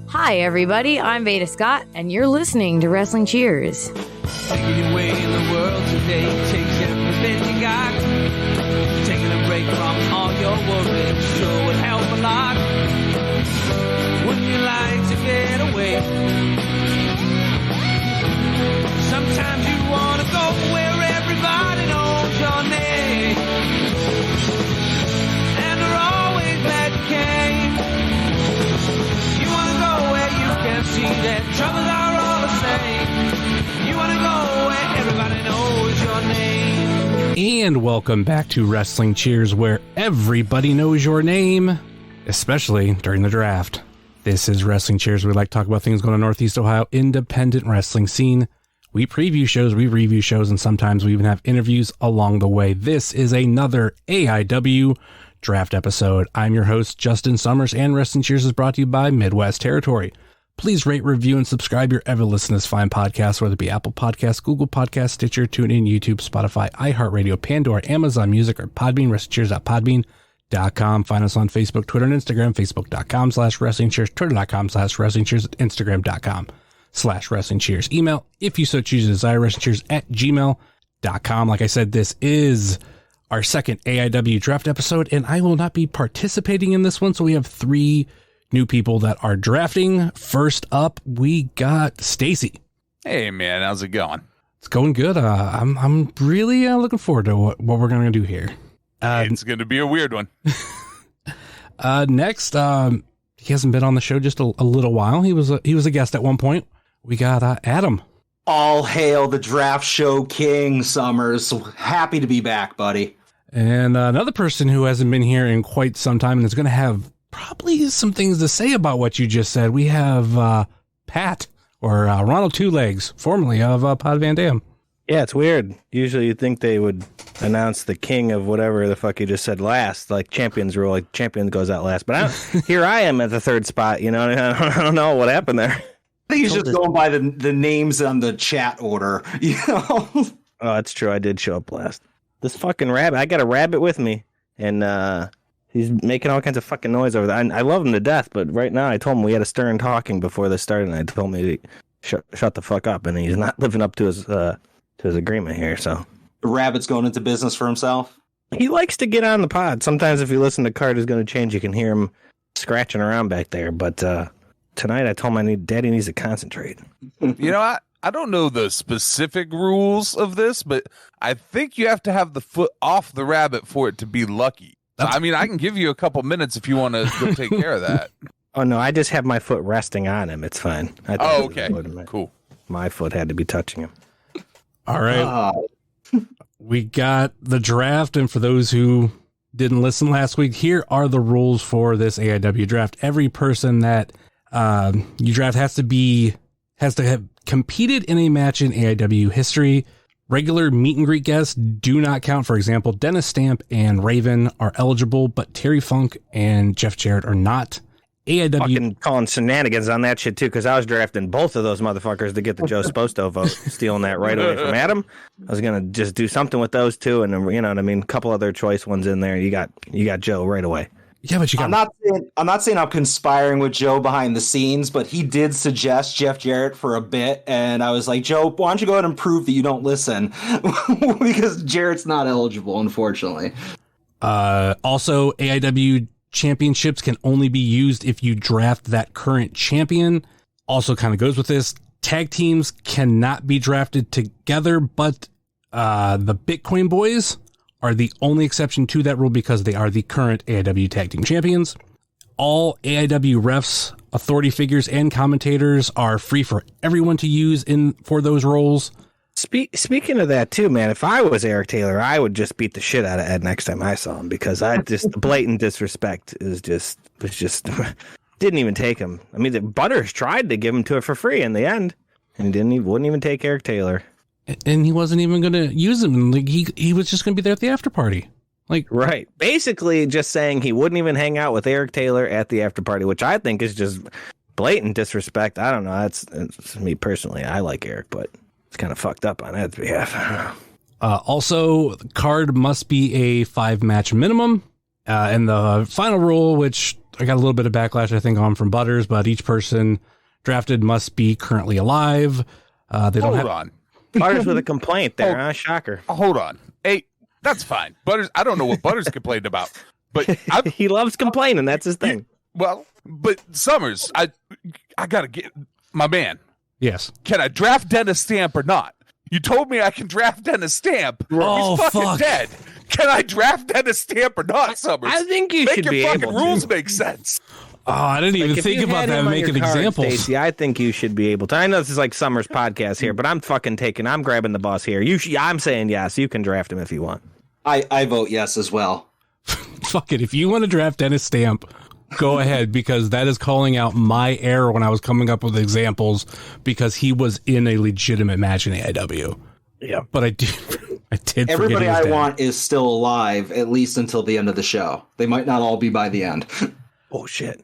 Hi, everybody. I'm Veda Scott, and you're listening to Wrestling Cheers. Making your way in the world today takes everything you got. Taking a break from all your worries sure would help a lot. Wouldn't you like to get away? Sometimes you want to go where everybody knows your name. And they're always glad you came. You want to go where you can see that troubles are all the same. You want to go where everybody knows your name. And welcome back to Wrestling Cheers, where everybody knows your name, especially during the draft. This is Wrestling Cheers. We like to talk about things going on Northeast Ohio independent wrestling scene. We preview shows, we review shows, and sometimes we even have interviews along the way. This is another AIW Draft episode. I'm your host, Justin Summers, and Wrestling Cheers is brought to you by Midwest Territory. Please rate, review, and subscribe your ever listen to this fine podcast, whether it be Apple Podcasts, Google Podcasts, Stitcher, TuneIn, YouTube, Spotify, iHeartRadio, Pandora, Amazon Music, or Podbean, WrestlingCheers.podbean.com. Find us on Facebook, Twitter, and Instagram, Facebook.com/WrestlingCheers, Twitter.com/WrestlingCheers, Instagram.com/WrestlingCheers. Email, if you so choose to desire, WrestlingCheers@gmail.com. Like I said, this is our second AIW Draft episode, and I will not be participating in this one, so we have three new people that are drafting. First up, we got Stacy. Hey man, how's it going? It's going good. I'm really looking forward to what we're going to do here. It's going to be a weird one. Next, he hasn't been on the show just a little while. He was a guest at one point. We got Adam. All hail the draft show king, Summers. So happy to be back, buddy. And another person who hasn't been here in quite some time and is going to have probably some things to say about what you just said. We have Pat, or Ronald Two Legs, formerly of Pod Van Dam. Yeah, it's weird. Usually you'd think they would announce the king of whatever the fuck you just said last, like champions rule, like champion goes out last. But here I am at the third spot, you know, I don't know what happened there. I think he's just going by the names on the chat order, you know? Oh, that's true. I did show up last. This fucking rabbit, I got a rabbit with me, and he's making all kinds of fucking noise over there. I love him to death, but right now I told him we had a stern talking before this started, and I told him to shut the fuck up, and he's not living up to his agreement here, so. The rabbit's going into business for himself? He likes to get on the pod. Sometimes if you listen to Card Is Going to Change, you can hear him scratching around back there, but tonight I told him Daddy needs to concentrate. You know, I don't know the specific rules of this, but I think you have to have the foot off the rabbit for it to be lucky. I mean, I can give you a couple minutes if you want to go take care of that. Oh, no, I just have my foot resting on him. It's fine. Oh, okay. Cool. My foot had to be touching him. All right. We got the draft, and for those who didn't listen last week, here are the rules for this AIW draft. Every person that you draft has to have competed in a match in AIW history. Regular meet and greet guests do not count. For example, Dennis Stamp and Raven are eligible, but Terry Funk and Jeff Jarrett are not. AIW fucking calling shenanigans on that shit too, because I was drafting both of those motherfuckers to get the Joe Sposto vote, stealing that right away from Adam. I was gonna just do something with those two, and you know what I mean, a couple other choice ones in there. You got Joe right away. Yeah, but you got. I'm not saying I'm conspiring with Joe behind the scenes, but he did suggest Jeff Jarrett for a bit, and I was like, Joe, why don't you go ahead and prove that you don't listen, because Jarrett's not eligible, unfortunately. Also, AIW championships can only be used if you draft that current champion. Also, kind of goes with this. Tag teams cannot be drafted together, but the Bitcoin Boys are the only exception to that rule because they are the current AIW Tag Team Champions. All AIW refs, authority figures, and commentators are free for everyone to use for those roles. Speaking of that too, man, if I was Eric Taylor, I would just beat the shit out of Ed next time I saw him, because the blatant disrespect was just didn't even take him. I mean, the Butters tried to give him to it for free in the end, and wouldn't even take Eric Taylor. And he wasn't even going to use him. Like he was just going to be there at the after party. Like, right. Basically just saying he wouldn't even hang out with Eric Taylor at the after party, which I think is just blatant disrespect. I don't know. That's me personally. I like Eric, but it's kind of fucked up on Ed's behalf. Also, the card must be a 5-match minimum. And the final rule, which I got a little bit of backlash, I think, on from Butters, but each person drafted must be currently alive. They don't Hold on. Butters with a complaint there, huh? Shocker. Hold on. Hey, that's fine. Butters, I don't know what Butters complained about, but He loves complaining. That's his thing. well, but Summers, I gotta get my man. Yes. Can I draft Dennis Stamp or not? You told me I can draft Dennis Stamp. Oh, He's fucking fuck. dead. Can I draft Dennis Stamp or not, Summers? I think you Make should your be fucking able rules to. make sense. Oh, I didn't even If think you about had that him on making your card, examples. Stacy, I think you should be able to. I know this is like Summer's podcast here, but I'm grabbing the boss here. I'm saying yes. You can draft him if you want. I vote yes as well. Fuck it. If you want to draft Dennis Stamp, go ahead, because that is calling out my error when I was coming up with examples, because he was in a legitimate match in AIW. Yeah. But I did forget Everybody he was I dead. want is still alive, at least until the end of the show. They might not all be by the end. Oh shit.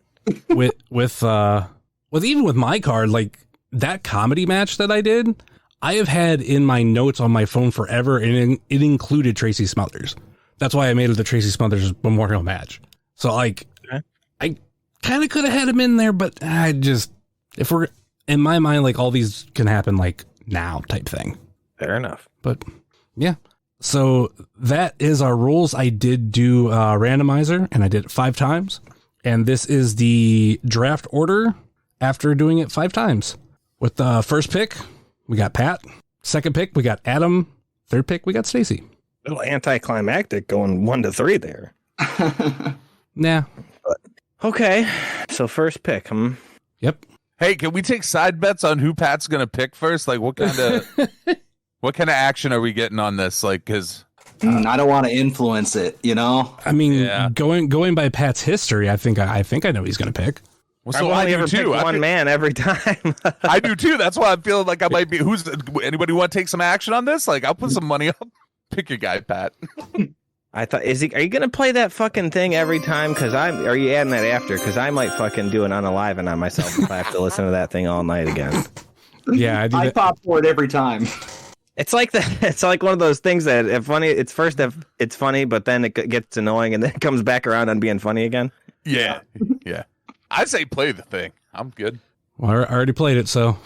with even with my card, like that comedy match that I did, I have had in my notes on my phone forever, and it included Tracy Smothers. That's why I made it the Tracy Smothers Memorial match. So like, Okay. I kind of could have had him in there, but I just, if we're in my mind, like all these can happen like now type thing. Fair enough. But yeah, so that is our rules. I did do a randomizer, and I did it 5 times. And this is the draft order after doing it 5 times. With the first pick, we got Pat. Second pick, we got Adam. Third pick, we got Stacy. A little anticlimactic going 1 to 3 there. Nah. Okay. So first pick. Yep. Hey, can we take side bets on who Pat's gonna pick first? Like, what kind of action are we getting on this? Like, because I don't want to influence it, you know? I mean, Yeah. going by Pat's history, I think I know he's going to pick. well, I've so only I ever do too. picked one man every time. I do too. That's why I'm feeling like I might be. Who's anybody want to take some action on this? Like, I'll put some money up. Pick your guy, Pat. I thought, are you gonna play that fucking thing every time? Are you adding that after? Because I might fucking do an unaliving on myself if I have to listen to that thing all night again. Yeah, I do I that. pop for it every time. It's like it's like one of those things that if it's funny, but then it gets annoying and then it comes back around on being funny again. Yeah, yeah. I say play the thing. I'm good. Well, I already played it, so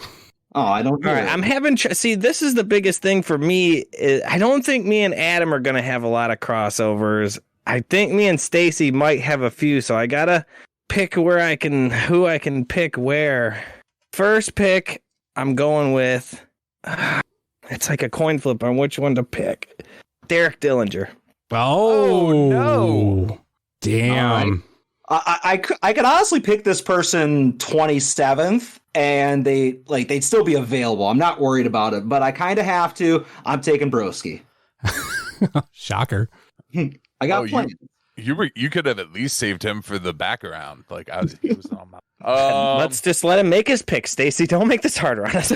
Oh, I don't know. All right, I'm having see. This is the biggest thing for me. I don't think me and Adam are gonna have a lot of crossovers. I think me and Stacy might have a few, so I gotta pick who I can pick where. First pick, I'm going with. It's like a coin flip on which one to pick. Derek Dillinger. Oh, no. Damn. I could honestly pick this person 27th and they'd still be available. I'm not worried about it, but I kind of have to. I'm taking Broski. Shocker. I got plenty. You could have at least saved him for the background. Like he was on my. Let's just let him make his pick, Stacy. Don't make this harder on us.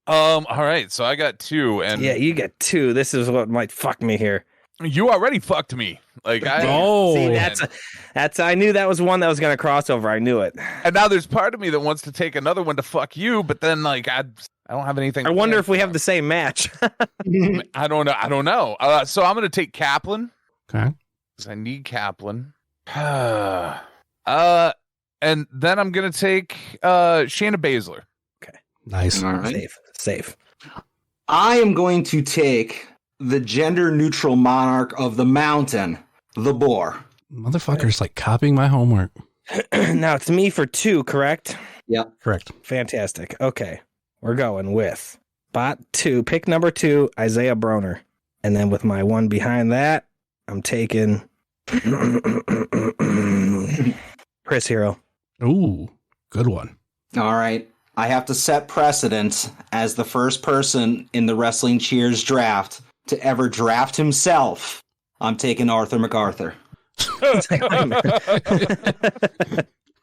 All right. So I got 2, and Yeah, you get 2. This is what might fuck me here. you already fucked me. Like See, that's. I knew that was one that was going to cross over. I knew it. and now there's part of me that wants to take another one to fuck you, but then like I don't have anything. I wonder planned if we for have him. the same match. I don't know. I don't know. So I'm gonna take Kaplan. Okay. 'Cause I need Kaplan. And then I'm gonna take Shayna Baszler. Nice. All right. Safe. I am going to take the gender neutral monarch of the mountain, the boar. Motherfucker's like copying my homework. Now it's me for 2, correct? Correct. Fantastic. Okay. We're going with bot 2, pick number 2, Isaiah Broner. And then with my one behind that, I'm taking Chris Hero. Ooh, good one. All right. I have to set precedent as the first person in the Wrestling Cheers draft to ever draft himself. I'm taking Arthur MacArthur.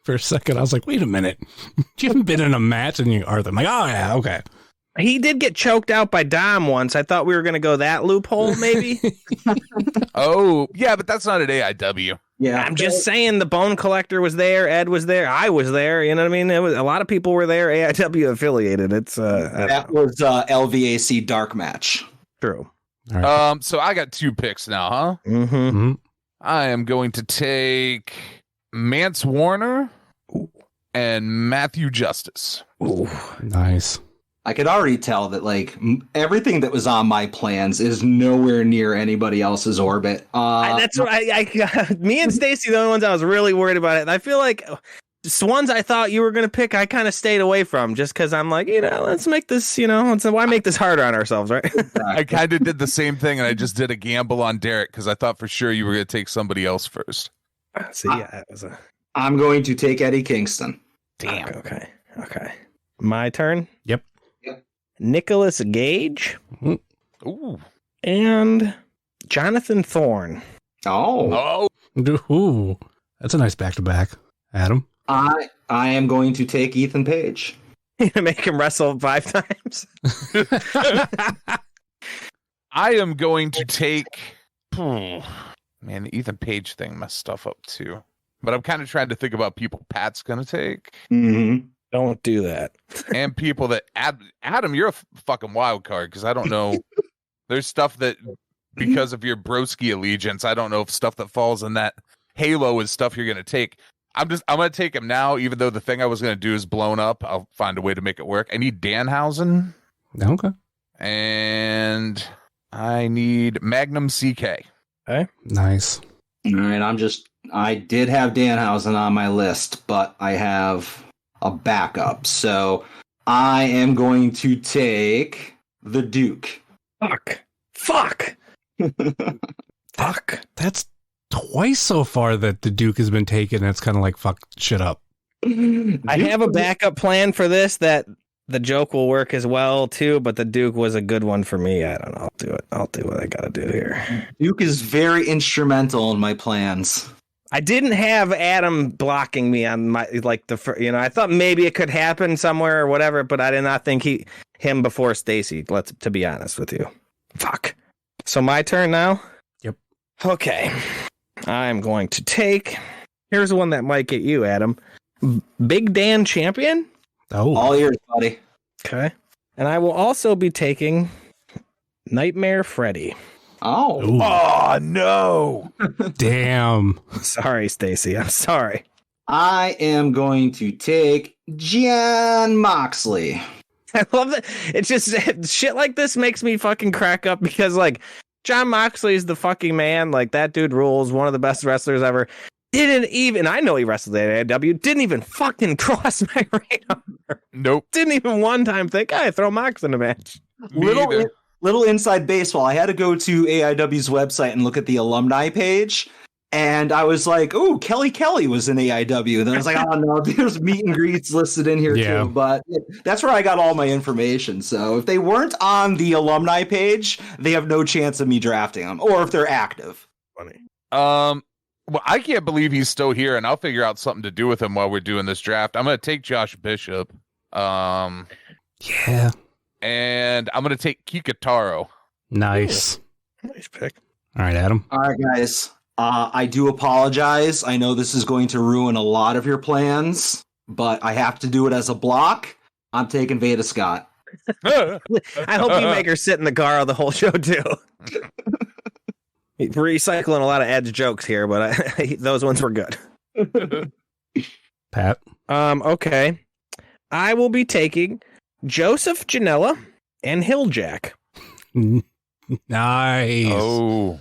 For a second, I was like, wait a minute. You haven't been in a match and you are. I'm like, oh, yeah, okay. He did get choked out by Dom once. I thought we were going to go that loophole, maybe. Oh yeah, but that's not an AIW. Yeah. I'm just saying the Bone Collector was there. Ed was there. I was there. You know what I mean? It was, a lot of people were there. AIW affiliated. It's that was LVAC dark match. true. All right. So I got 2 picks now, huh? Mm-hmm. Mhm. I am going to take Mance Warner and Matthew Justice. Ooh. Nice. I could already tell that like everything that was on my plans is nowhere near anybody else's orbit. That's what me and Stacy, the only ones I was really worried about it. And I feel like the ones I thought you were going to pick, I kind of stayed away from just because I'm like, let's make this, why make this harder on ourselves, right? I kind of did the same thing, and I just did a gamble on Derek because I thought for sure you were going to take somebody else first. So yeah, it was a I'm going to take Eddie Kingston. damn. Okay. My turn. Yep. Nicolas Gage Ooh. and Jonathan Thorne. Oh, Ooh, that's a nice back-to-back. Adam? I am going to take Ethan Page. Make him wrestle 5 times. I am going to take... Man, the Ethan Page thing messed stuff up too. But I'm kind of trying to think about people Pat's going to take. Mm-hmm. Don't do that. And people that... Adam, you're a fucking wild card because I don't know. There's stuff that... Because of your broski allegiance, I don't know if stuff that falls in that halo is stuff you're going to take. I'm going to take him now, even though the thing I was going to do is blown up. I'll find a way to make it work. I need Danhausen. Okay. And I need Magnum CK. Okay. Nice. All right, I did have Danhausen on my list, but I have a backup. So I am going to take the Duke. Fuck. That's twice so far that the Duke has been taken. It's kind of like fuck shit up. I have a backup plan for this that the joke will work as well too, but the Duke was a good one for me. I don't know. I'll do it. I'll do what I gotta do here. Duke is very instrumental in my plans. I didn't have Adam blocking me on my I thought maybe it could happen somewhere or whatever, but I did not think him before Stacy. To be honest with you. Fuck. So my turn now? Yep. Okay. I'm going to take... Here's one that might get you, Adam. Big Dan Champion? Oh. All yours, buddy. Okay. And I will also be taking Nightmare Freddy. Oh. Ooh. Oh, no. Damn. Sorry, Stacy. I'm sorry. I am going to take Jon Moxley. I love that. It's just shit like this makes me fucking crack up because Jon Moxley is the fucking man. Like that dude rules. One of the best wrestlers ever. Didn't even, I know he wrestled at AIW. Didn't even fucking cross my radar. Nope. Didn't even one time think, I throw Mox in a match. Little inside baseball. I had to go to AIW's website and look at the alumni page. And I was like, "Oh, Kelly was in AIW." And then I was like, "Oh no, there's meet and greets listed in here too." But that's where I got all my information. So if they weren't on the alumni page, they have no chance of me drafting them, or if they're active. Funny. Well, I can't believe he's still here, and I'll figure out something to do with him while we're doing this draft. I'm going to take Josh Bishop. Yeah. And I'm going to take Kikataro. Nice. Nice pick. All right, Adam. All right, guys. I do apologize. I know this is going to ruin a lot of your plans, but I have to do it as a block. I'm taking Veda Scott. I hope you make her sit in the car the whole show too. Recycling a lot of Ed's jokes here, but those ones were good. Pat. Okay. I will be taking Joseph Janela and Hilljack. Nice. Oh.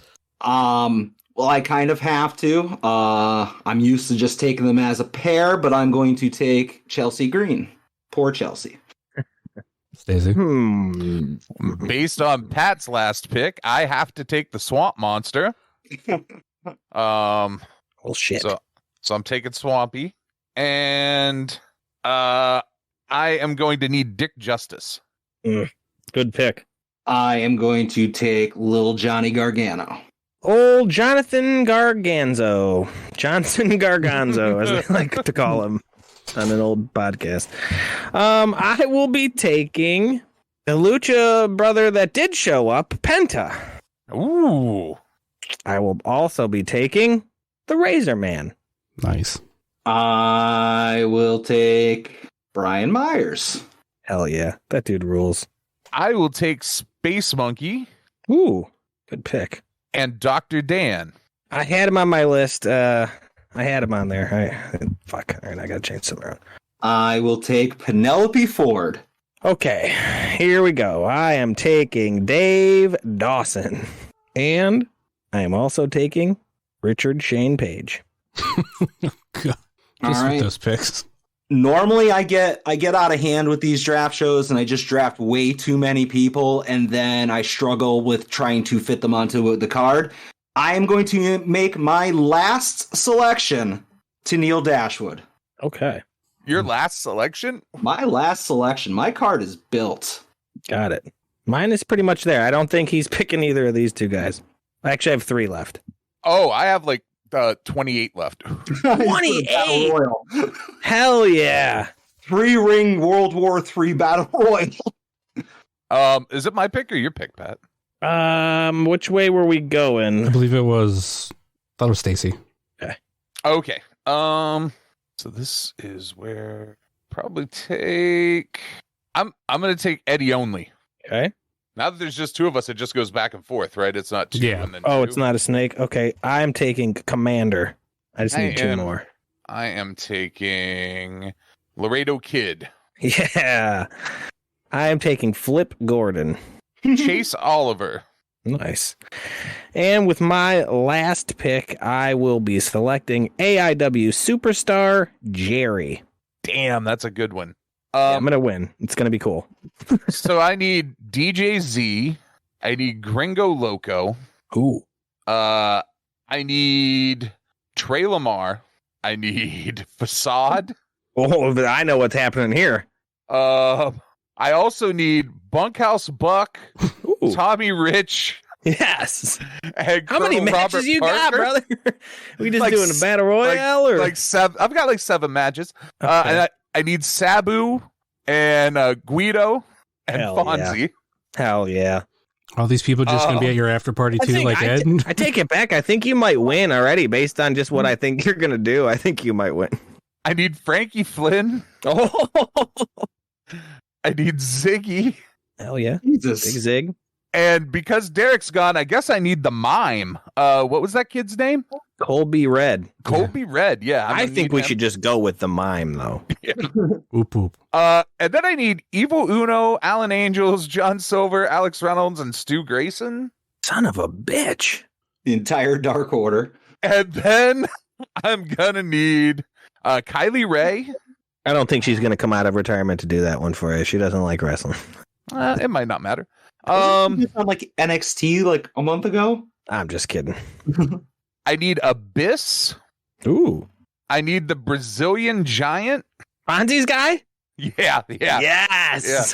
Well, I kind of have to. I'm used to just taking them as a pair, but I'm going to take Chelsea Green. Poor Chelsea. Stacy. Based on Pat's last pick, I have to take the Swamp Monster. Oh shit. So I'm taking Swampy. And I am going to need Dick Justice. Good pick. I am going to take Little Johnny Gargano. Old Jonathan Garganzo. Johnson Garganzo, as they like to call him on an old podcast. I will be taking the Lucha brother that did show up, Penta. Ooh. I will also be taking the Razor Man. Nice. I will take Brian Myers. Hell yeah. That dude rules. I will take Space Monkey Ooh, good pick. and Dr. Dan. I had him on my list. I had him on there. Fuck. All right, I gotta change something around. I will take Penelope Ford. Okay, here we go. I am taking Dave Dawson. And I am also taking Richard Shane Page. God. Just All right. with those picks. Normally I get out of hand with these draft shows and I just draft way too many people and then I struggle with trying to fit them onto the card. I am going to make my last selection to Neil Dashwood. Okay. Your last selection? My last selection. My card is built. Got it. Mine is pretty much there. I don't think he's picking either of these two guys. I actually have 3 left. Oh, I have like 28 left. 28? Hell yeah. 3-ring World War III Battle Royal. Is it my pick or your pick, Pat? Which way were we I going? believe it was, thought it was Stacy. Okay. So this is where probably take. I'm gonna take Eddie only. Okay. Now that there's just 2 of us, it just goes back and forth, right? It's not 2 Yeah. and then Oh, 2. it's not a snake. Okay, I'm taking Commander. I just need 2 more. I am taking Laredo Kid, Yeah. I am taking Flip Gordon. Chase Oliver. Nice. And with my last pick, I will be selecting AIW Superstar Jerry. Damn, that's a good one. I'm going to win. It's going to be cool. So I need DJ Z. I need Gringo Loco. Ooh. I need Trey Lamar. I need Facade. Oh, but I know what's happening here. I also need Bunkhouse Buck, Ooh. Tommy Rich, Yes. and How many Colonel matches Robert you got, Parker. brother? We just Like doing a battle royale or Like 7. I've got like 7 matches. Okay. And I need Sabu and Guido and Hell Fonzie. Hell yeah. All these people just going to be at your after party I too, think like Ed? I take it back. I think you might win already based on just what I think you're going to do. I think you might win. I need Frankie Flynn. Oh, I need Ziggy. hell yeah. Jesus. Big Zig. And because Derek's gone, I guess I need the mime. What was that kid's name? Colby Red. Colby Red. Yeah. I'm I gonna think need we him. should just go with the mime, though. Oop, oop. And then I need Evil Uno, Alan Angels, John Silver, Alex Reynolds, and Stu Grayson. Son of a bitch. The entire Dark Order. And then I'm gonna need Kylie Ray. I don't think she's going to come out of retirement to do that one for you. She doesn't like wrestling. It might not matter. On like NXT like a month ago. I'm just kidding. I need Abyss. Ooh. I need the Brazilian Giant. Fonzie's guy? Yeah. Yes.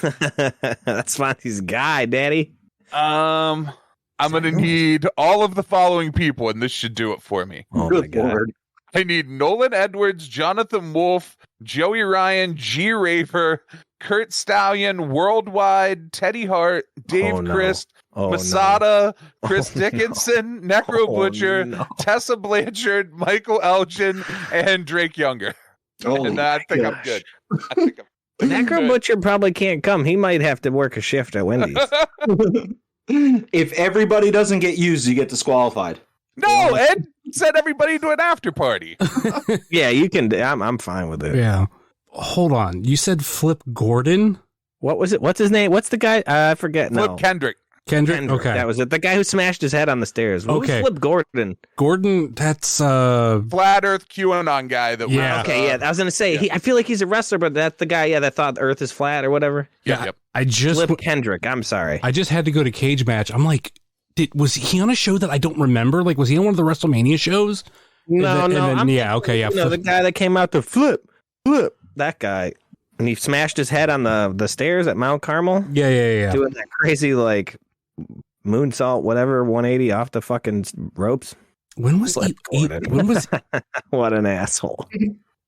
That's Fonzie's guy, daddy. I'm gonna need all of the following people, and this should do it for me. Oh, my Good God. Lord. I need Nolan Edwards, Jonathan Wolf, Joey Ryan, G. Raver, Kurt Stallion, Worldwide, Teddy Hart, Dave Oh, no. Christ, Oh, Masada, Chris Oh, no. Dickinson, Necro Oh, Butcher, no. Tessa Blanchard, Michael Elgin, and Drake Younger. Holy And I think I'm gosh. good. I think I'm Necro good. Butcher probably can't come. He might have to work a shift at Wendy's. If everybody doesn't get used, you get disqualified. No, Ed said everybody to an after party. Yeah, you can. I'm fine with it. Yeah. Hold on. You said Flip Gordon? What was it? What's his name? What's the guy? I forget now. Flip Kendrick. Kendrick? Kendrick, Okay. that was it. The guy who smashed his head on the stairs. What Okay. was Flip Gordon? Gordon, that's Flat Earth QAnon guy that Yeah. was, Okay, yeah, I was gonna say I feel like he's a wrestler, but that's the guy, that thought the Earth is flat or whatever. Yep. I just Flip Kendrick. I'm sorry. I just had to go to Cage Match. I'm like, was he on a show that I don't remember? Like, was he on one of the WrestleMania shows? No, And no. then, I'm yeah, okay, yeah. No, the guy that came out to flip. That guy, and he smashed his head on the stairs at Mount Carmel, Yeah. doing that crazy like moonsault, whatever, 180 off the fucking ropes. When was Flip Gordon. What an asshole.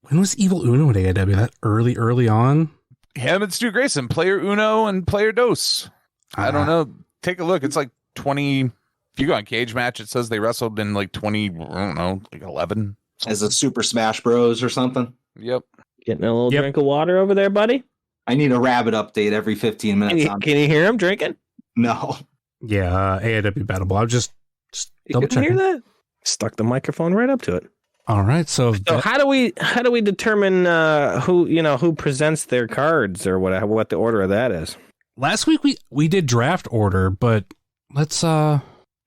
when was Evil Uno at AIW? That early on? Him and Stu Grayson, player Uno and player Dos. I don't know. Take a look. It's like 20. If you go on Cage Match, it says they wrestled in like 20, I don't know, like 11. As a Super Smash Bros. Or something. Yep. Getting a little Yep. drink of water over there, buddy. I need a rabbit update every 15 minutes. Can you hear him drinking? No. Yeah, AIW Battle Ball. I'm just You double couldn't hear checking. that? Stuck the microphone right up to it. All right. So how do we determine who presents their cards or what the order of that is? last week we did draft order, but let's Do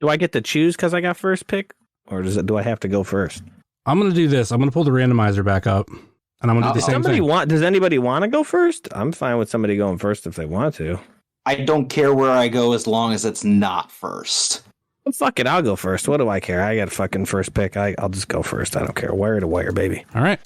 I get to choose because I got first pick, or do I have to go first? I'm gonna do this. I'm gonna pull the randomizer back up, and I'm gonna do the same thing. Does anybody want to go first? I'm fine with somebody going first if they want to. I don't care where I go as long as it's not first. Well, fuck it, I'll go first. What do I care? I got a fucking first pick. I'll just go first. I don't care. Wire to wire, baby. All right.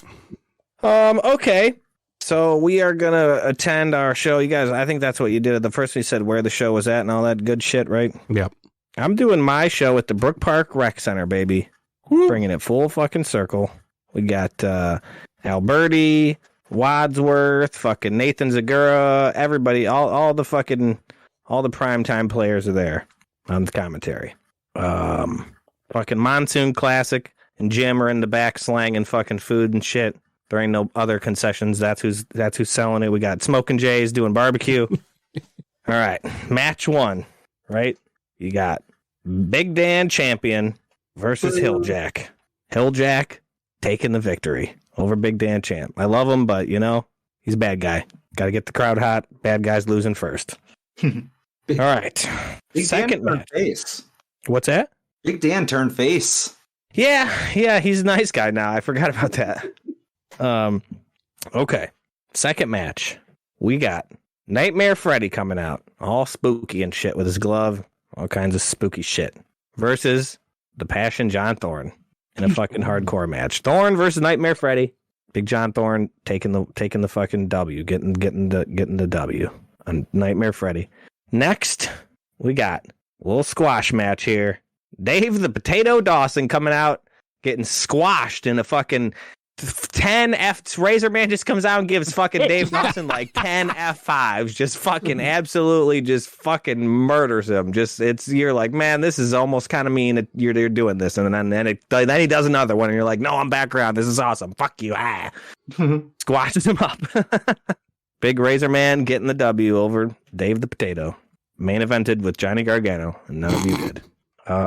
Okay. So we are gonna attend our show. You guys, I think that's what you did at the first. You said where the show was at and all that good shit, right? Yep. I'm doing my show at the Brook Park Rec Center, baby. Bringing it full fucking circle. We got Alberti, Wadsworth, fucking Nathan Zagura, everybody, all the primetime players are there on the commentary. Fucking Monsoon Classic and Jim are in the back slanging fucking food and shit. There ain't no other concessions. That's who's selling it. We got Smoking Jays doing barbecue. All right, match 1, right? You got Big Dan Champion versus Hilljack. Hilljack taking the victory over Big Dan Champ. I love him, but he's a bad guy. Got to get the crowd hot. Bad guys losing first. All right. Big Second Dan match. turned face. What's that? Big Dan turned face. Yeah, he's a nice guy now. I forgot about that. Okay. Second match. We got Nightmare Freddy coming out, all spooky and shit with his glove, all kinds of spooky shit, versus the Passion John Thorne in a fucking hardcore match. Thorne versus Nightmare Freddy. Big John Thorne taking the fucking W, getting the W on Nightmare Freddy. Next, we got a little squash match here. Dave the Potato Dawson coming out, getting squashed in a fucking 10 F. Razor Man just comes out and gives fucking Dave Dawson like 10 F5s. Just fucking absolutely just fucking murders him. You're like, man, this is almost kind of mean that you're doing this. And then he does another one and you're like, no, I'm background. This is awesome. Fuck you. Squashes him up. Big Razor Man getting the W over Dave the Potato. Main evented with Johnny Gargano, and none of you did.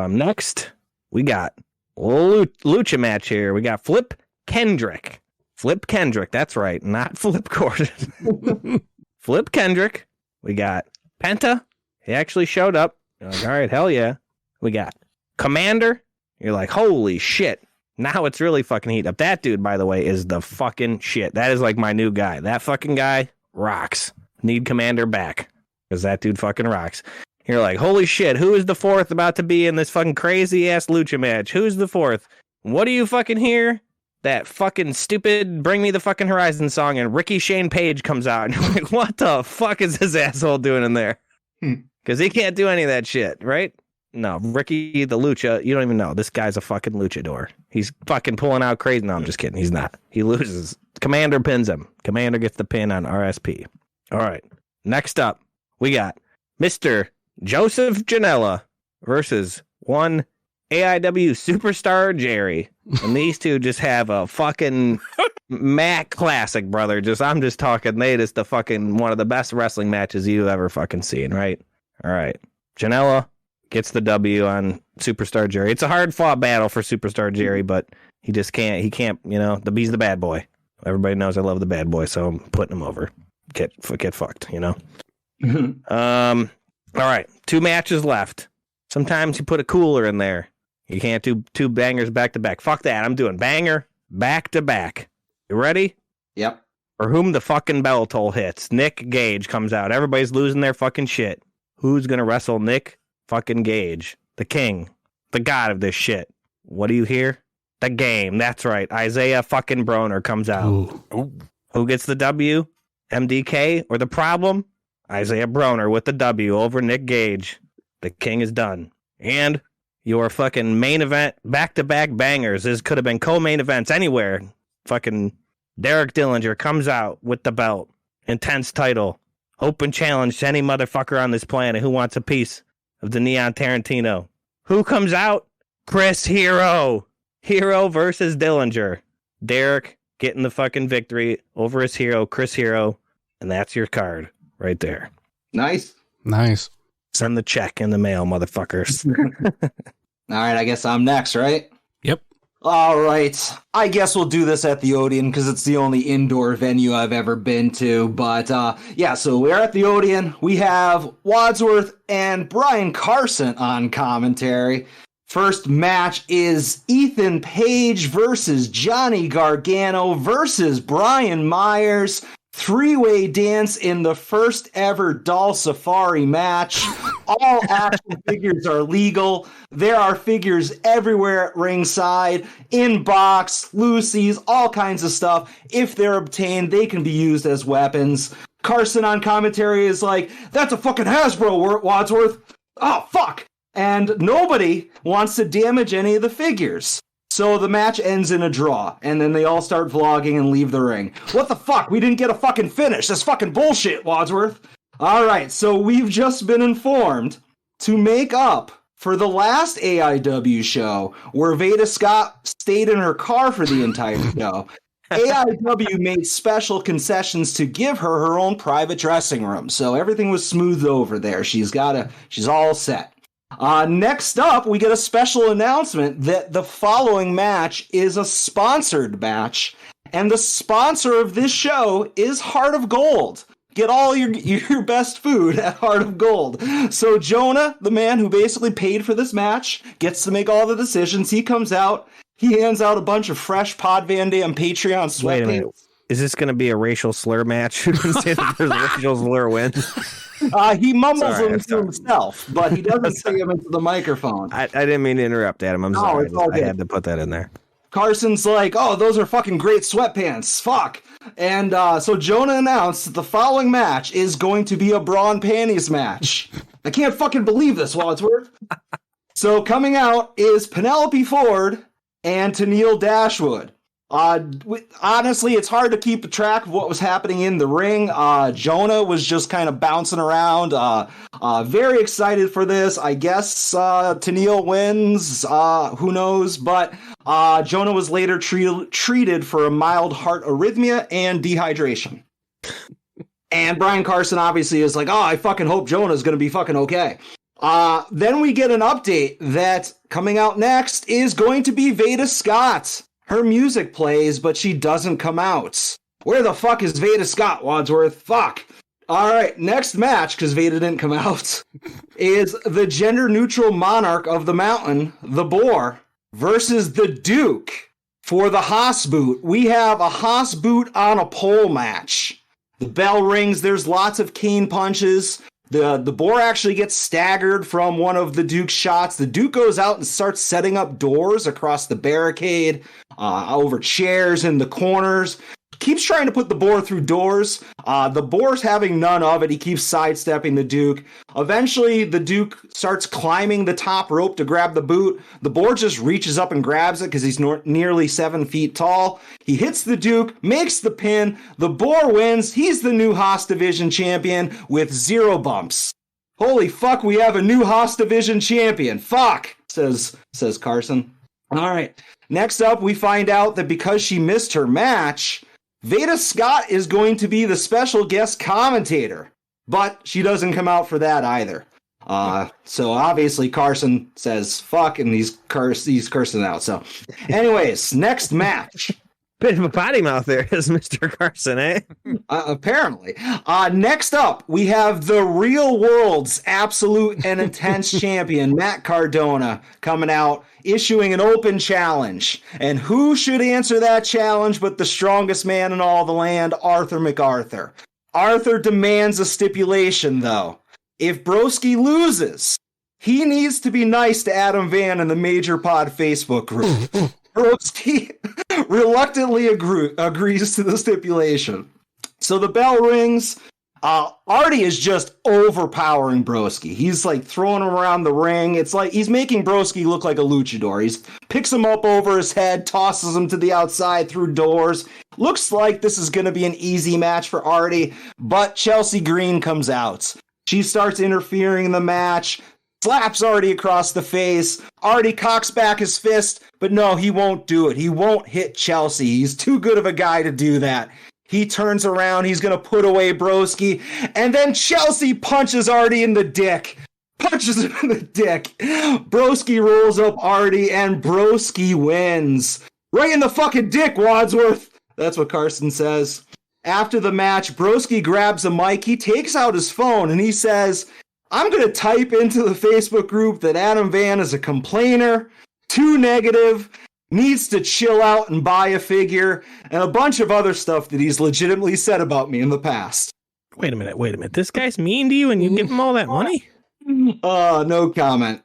Next, we got a little lucha match here. We got Flip Kendrick. Flip Kendrick, that's right, not Flip Gordon. Flip Kendrick. We got Penta. He actually showed up. You're like, all right, hell yeah. We got Commander. You're like, holy shit. Now it's really fucking heat up. That dude, by the way, is the fucking shit. That is like my new guy. That fucking guy rocks. Need Commander back. Because that dude fucking rocks. You're like, holy shit, who is the fourth about to be in this fucking crazy ass lucha match? Who's the fourth? What do you fucking hear? That fucking stupid Bring Me the Fucking Horizon song, and Ricky Shane Page comes out. And you're like, what the fuck is this asshole doing in there? Because he can't do any of that shit, right? No, Ricky the Lucha, you don't even know. This guy's a fucking luchador. He's fucking pulling out crazy. No, I'm just kidding. He's not. He loses. Commander pins him. Commander gets the pin on RSP. All right. Next up, we got Mr. Joseph Janela versus one AIW Superstar Jerry. And these two just have a fucking Mac classic, brother. I'm just talking, they just the fucking one of the best wrestling matches you've ever fucking seen, right? All right. Janela gets the W on Superstar Jerry. It's a hard fought battle for Superstar Jerry, but he just can't, he's the bad boy. Everybody knows I love the bad boy, so I'm putting him over. Get fucked, All right, 2 matches left. Sometimes you put a cooler in there. You can't do 2 bangers back to back. Fuck that. I'm doing banger back to back. You ready? Yep. For whom the fucking bell toll hits. Nick Gage comes out. Everybody's losing their fucking shit. Who's gonna wrestle Nick fucking Gage? The king. The god of this shit. What do you hear? The game. That's right. Isaiah fucking Broner comes out. Ooh. Who gets the W? MDK or the problem? Isaiah Broner with the W over Nick Gage. The king is done. And your fucking main event, back-to-back bangers. This could have been co-main events anywhere. Fucking Derek Dillinger comes out with the belt. Intense title. Open challenge to any motherfucker on this planet who wants a piece of the Neon Tarantino. Who comes out? Chris Hero. Hero versus Dillinger. Derek getting the fucking victory over his hero, Chris Hero. And that's your card right there. Nice. Send the check in the mail, motherfuckers. All right, I guess I'm next, right? Yep. All right. I guess we'll do this at the Odeon because it's the only indoor venue I've ever been to. But yeah, so we're at the Odeon. We have Wadsworth and Brian Carson on commentary. First match is Ethan Page versus Johnny Gargano versus Brian Myers. Three-way dance in the first ever Doll Safari match. All action figures are legal. There are figures everywhere at ringside, in box, loosies, all kinds of stuff. If they're obtained, they can be used as weapons. Carson on commentary is like, that's a fucking Hasbro, Wadsworth. Oh, fuck. And nobody wants to damage any of the figures. So the match ends in a draw, and then they all start vlogging and leave the ring. What the fuck? We didn't get a fucking finish. That's fucking bullshit, Wadsworth. All right, so we've just been informed to make up for the last AIW show where Veda Scott stayed in her car for the entire show. AIW made special concessions to give her own private dressing room, so everything was smoothed over there. She's all set. Next up, we get a special announcement that the following match is a sponsored match, and the sponsor of this show is Heart of Gold. Get all your best food at Heart of Gold. So Jonah, the man who basically paid for this match, gets to make all the decisions. He comes out, he hands out a bunch of fresh Pod Van Dam Patreon sweatpants. Wait a minute. Is this going to be a racial slur match? Who can say that there's a racial slur wins? He mumbles them to himself, but he doesn't say them into the microphone. I didn't mean to interrupt, Adam. I'm sorry. I had to put that in there. Carson's like, oh, those are fucking great sweatpants. Fuck. And so Jonah announced that the following match is going to be a bra and panties match. I can't fucking believe this, Wadsworth. So coming out is Penelope Ford and Tennille Dashwood. Honestly, it's hard to keep track of what was happening in the ring. Jonah was just kind of bouncing around. Very excited for this. I guess Tennille wins. Who knows? But Jonah was later treated for a mild heart arrhythmia and dehydration. And Brian Carson obviously is like, oh, I fucking hope Jonah's going to be fucking okay. Then we get an update that coming out next is going to be Veda Scott. Her music plays, but she doesn't come out. Where the fuck is Veda Scott, Wadsworth? Fuck. All right, next match, because Veda didn't come out, is the gender-neutral monarch of the mountain, the Boar, versus the Duke for the Haas boot. We have a Haas boot on a pole match. The bell rings. There's lots of cane punches. The Boar actually gets staggered from one of the Duke's shots. The Duke goes out and starts setting up doors across the barricade, over chairs in the corners. Keeps trying to put the Boar through doors. The Boar's having none of it. He keeps sidestepping the Duke. Eventually, the Duke starts climbing the top rope to grab the boot. The Boar just reaches up and grabs it because he's nearly 7 feet tall. He hits the Duke, makes the pin. The Boar wins. He's the new Haas Division champion with 0 bumps. Holy fuck, we have a new Haas Division champion. Fuck, says Carson. All right. Next up, we find out that because she missed her match, Veda Scott is going to be the special guest commentator, but she doesn't come out for that either. So obviously Carson says fuck, and he's cursing out. So anyways, next match. Bit of a potty mouth there is Mr. Carson, eh? Apparently. Next up, we have the real world's absolute and intense champion, Matt Cardona, coming out, issuing an open challenge. And who should answer that challenge but the strongest man in all the land, Arthur MacArthur. Arthur demands a stipulation, though. If Broski loses, he needs to be nice to Adam Van in the Major Pod Facebook group. Broski reluctantly agrees to the stipulation. So the bell rings. Artie is just overpowering Broski. He's like throwing him around the ring. It's like he's making Broski look like a luchador. He picks him up over his head, tosses him to the outside through doors. Looks like this is going to be an easy match for Artie, but Chelsea Green comes out. She starts interfering in the match, slaps Artie across the face. Artie cocks back his fist, but no, he won't do it. He won't hit Chelsea. He's too good of a guy to do that. He turns around, he's going to put away Broski, and then Chelsea punches Artie in the dick. punches him in the dick. Broski rolls up Artie, and Broski wins. Right in the fucking dick, Wadsworth. That's what Carson says. After the match, Broski grabs a mic. He takes out his phone, and he says, I'm going to type into the Facebook group that Adam Van is a complainer, too negative, needs to chill out and buy a figure, and a bunch of other stuff that he's legitimately said about me in the past. Wait a minute. This guy's mean to you and you give him all that money? No comment.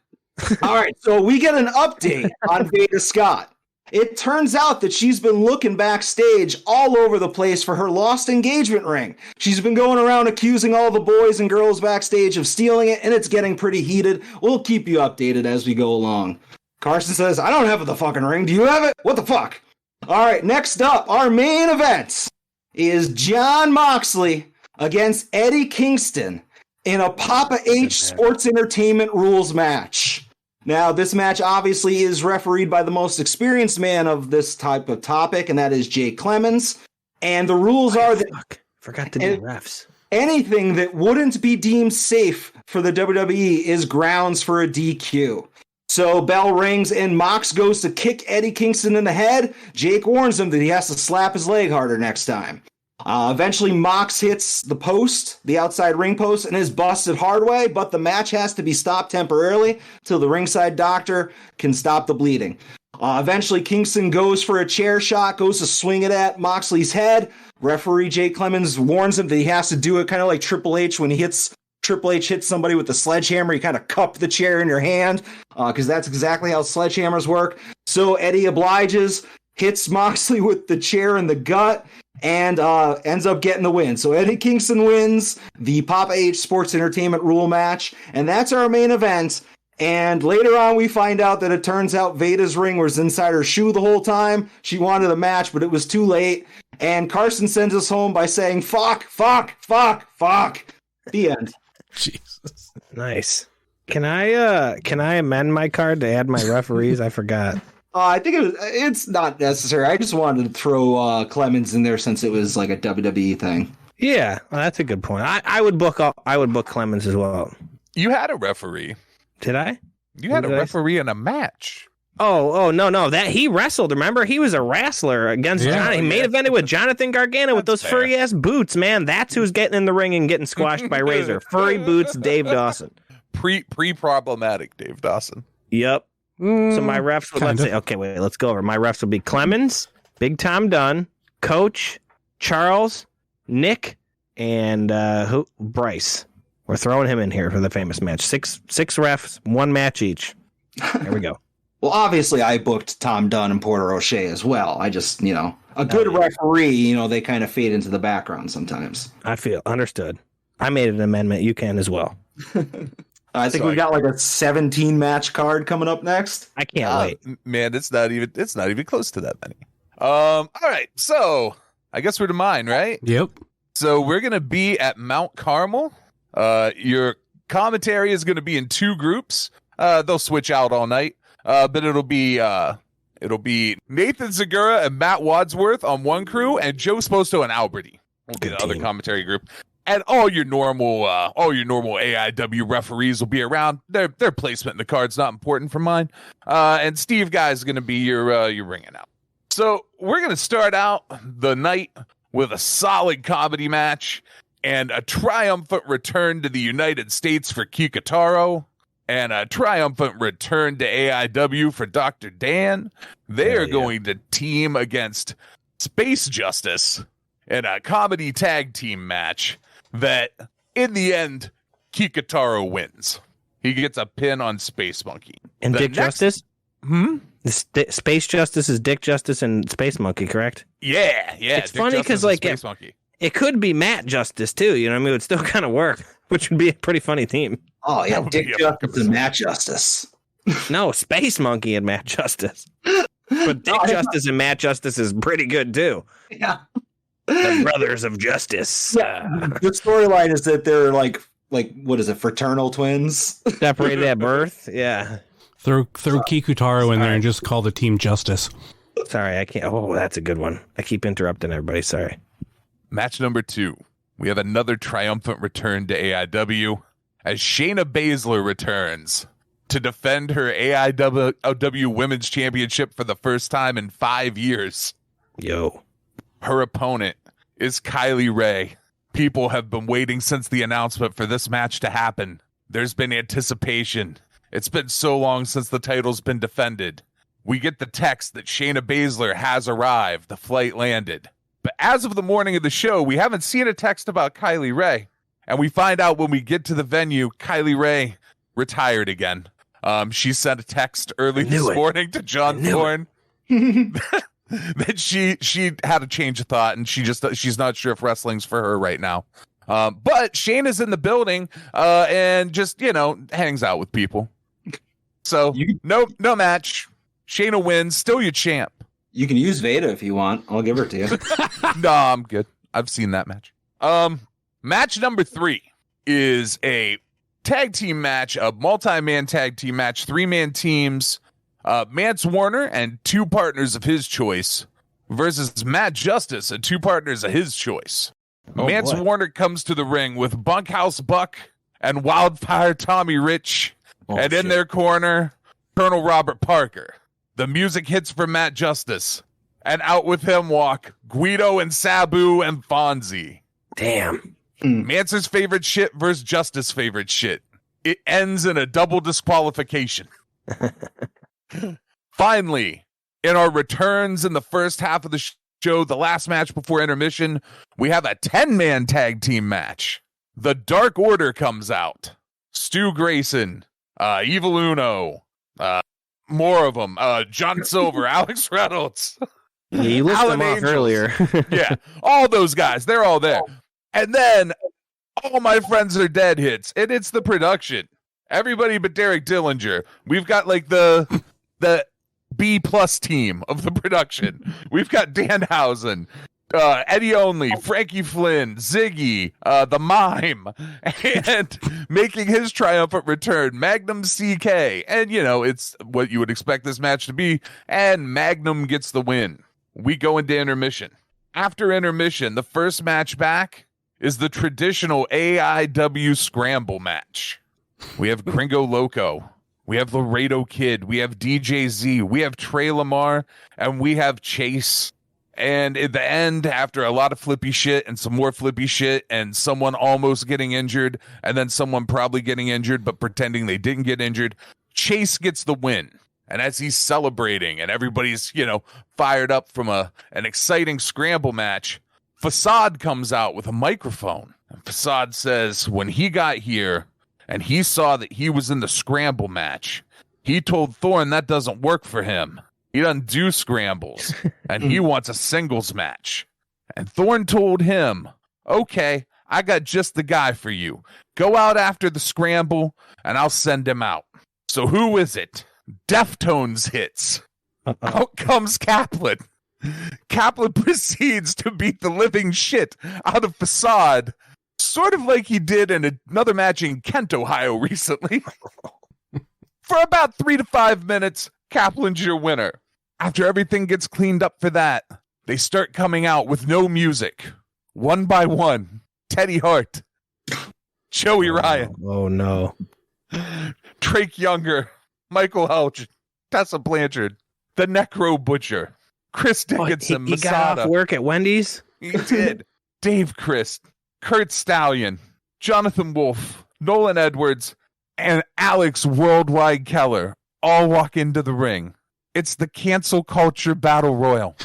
All right, so we get an update on Veda Scott. It turns out that she's been looking backstage all over the place for her lost engagement ring. She's been going around accusing all the boys and girls backstage of stealing it, and it's getting pretty heated. We'll keep you updated as we go along. Carson says, I don't have the fucking ring. Do you have it? What the fuck? All right, next up, our main event is Jon Moxley against Eddie Kingston in a Papa H Sports Entertainment Rules match. Now, this match obviously is refereed by the most experienced man of this type of topic, and that is Jake Clemens. And the rules are that forgot to do refs. Anything that wouldn't be deemed safe for the WWE is grounds for a DQ. So bell rings and Mox goes to kick Eddie Kingston in the head. Jake warns him that he has to slap his leg harder next time. Eventually, Mox hits the post, the outside ring post, and is busted hard way, but the match has to be stopped temporarily till the ringside doctor can stop the bleeding. Eventually, Kingston goes for a chair shot, goes to swing it at Moxley's head. Referee Jake Clemens warns him that he has to do it kind of like Triple H when Triple H hits somebody with the sledgehammer. You kind of cup the chair in your hand because that's exactly how sledgehammers work. So Eddie obliges, hits Moxley with the chair in the gut, and ends up getting the win. So Eddie Kingston wins the Papa H Sports Entertainment Rule match, and that's our main event. And later on, we find out that it turns out Veda's ring was inside her shoe the whole time. She wanted a match, but it was too late. And Carson sends us home by saying, fuck, fuck, fuck, fuck. The end. Jesus. Nice. Can I amend my card to add my referees? I forgot. I think it's not necessary. I just wanted to throw Clemens in there since it was like a WWE thing. Yeah, well, that's a good point. I would book Clemens as well. You had a referee. Did I? You had a referee in a match. Oh, no. That he wrestled. Remember, he was a wrestler against Johnny. He main evented with Jonathan Gargano with those furry ass boots, man. That's who's getting in the ring and getting squashed by Razor. Furry boots, Dave Dawson. Pre-problematic Dave Dawson. Yep. So my refs would let's go over. My refs would be Clemens, Big Tom Dunn, Coach, Charles, Nick, and Bryce. We're throwing him in here for the famous match. Six refs, one match each. There we go. Well, obviously, I booked Tom Dunn and Porter O'Shea as well. I just, a good referee, they kind of fade into the background sometimes. I feel understood. I made an amendment. You can as well. I think we got like a 17 match card coming up next. I can't wait. Man, it's not even close to that many. All right. So I guess we're to mine, right? Yep. So we're going to be at Mount Carmel. Your commentary is going to be in two groups. They'll switch out all night. But it'll be Nathan Segura and Matt Wadsworth on one crew, and Joe Sposto and Alberti will be the other commentary group. And all your normal AIW referees will be around. Their placement in the card's not important for mine. And Steve Guy is going to be your ringing out. So we're going to start out the night with a solid comedy match and a triumphant return to the United States for Kikutaro. And a triumphant return to AIW for Dr. Dan. They are going to team against Space Justice in a comedy tag team match that, in the end, Kikutaro wins. He gets a pin on Space Monkey. And Dick Justice? Space Justice is Dick Justice and Space Monkey, correct? Yeah. It's Dick funny because, it could be Matt Justice, too. You know what I mean? It would still kind of work, which would be a pretty funny team. Oh, yeah, Dick Justice and Matt Justice. No, Space Monkey and Matt Justice. But Dick Justice and Matt Justice is pretty good, too. Yeah. The Brothers of Justice. Yeah. The storyline is that they're like what is it, fraternal twins? Separated at birth? Yeah. Throw Kikutaro in there and just call the team Justice. Sorry, I can't. Oh, that's a good one. I keep interrupting everybody. Sorry. Match number 2. We have another triumphant return to AIW. as Shayna Baszler returns to defend her AIW Women's Championship for the first time in 5 years. Yo. Her opponent is Kylie Ray. People have been waiting since the announcement for this match to happen. There's been anticipation. It's been so long since the title's been defended. We get the text that Shayna Baszler has arrived. The flight landed. But as of the morning of the show, we haven't seen a text about Kylie Ray. And we find out when we get to the venue, Kylie Ray retired again. She sent a text early this morning to John Thorne that she had a change of thought, and she's not sure if wrestling's for her right now. But Shayna's in the building and just, hangs out with people. So no match. Shayna wins, still your champ. You can use Veda if you want. I'll give her to you. No, I'm good. I've seen that match. Match number 3 is a tag team match, a multi-man tag team match, 3-man teams. Mance Warner and 2 partners of his choice versus Matt Justice and 2 partners of his choice. Mance Warner comes to the ring with Bunkhouse Buck and Wildfire Tommy Rich, in their corner, Colonel Robert Parker. The music hits for Matt Justice, and out with him walk Guido and Sabu and Fonzie. Damn. Mance's favorite shit versus Justice favorite shit. It ends in a double disqualification. Finally, in our returns in the first half of the show, the last match before intermission, we have a 10-man tag team match. The Dark Order comes out. Stu Grayson, Evil Uno, more of them, John Silver, Alex Reynolds. You listed them off earlier. Yeah, all those guys, they're all there. And then All My Friends Are Dead hits, and it's the production. Everybody but Derek Dillinger. We've got like the B+ team of the production. We've got Danhausen, Eddie Only, Frankie Flynn, Ziggy, the Mime, and making his triumphant return, Magnum CK. And, it's what you would expect this match to be. And Magnum gets the win. We go into intermission. After intermission, the first match back is the traditional AIW Scramble match. We have Gringo Loco. We have Laredo Kid. We have DJ Z. We have Trey Lamar. And we have Chase. And at the end, after a lot of flippy shit and some more flippy shit and someone almost getting injured and then someone probably getting injured but pretending they didn't get injured, Chase gets the win. And as he's celebrating and everybody's, fired up from an exciting scramble match, Facade comes out with a microphone. And Facade says when he got here and he saw that he was in the scramble match, he told Thorne that doesn't work for him. He doesn't do scrambles, and he wants a singles match. And Thorne told him, okay, I got just the guy for you. Go out after the scramble, and I'll send him out. So who is it? Deftones hits. Out comes Kaplan. Kaplan proceeds to beat the living shit out of Facade, sort of like he did in another match in Kent, Ohio recently. For about 3 to 5 minutes, Kaplan's your winner. After everything gets cleaned up for that, they start coming out with no music. One by one, Teddy Hart, Joey Ryan. Oh, no. Drake Younger, Michael Helge, Tessa Blanchard, the Necro Butcher, Chris Dickinson, he got off work at Wendy's? He did. Dave Christ, Kurt Stallion, Jonathan Wolf, Nolan Edwards, and Alex Worldwide Keller all walk into the ring. It's the cancel culture battle royal.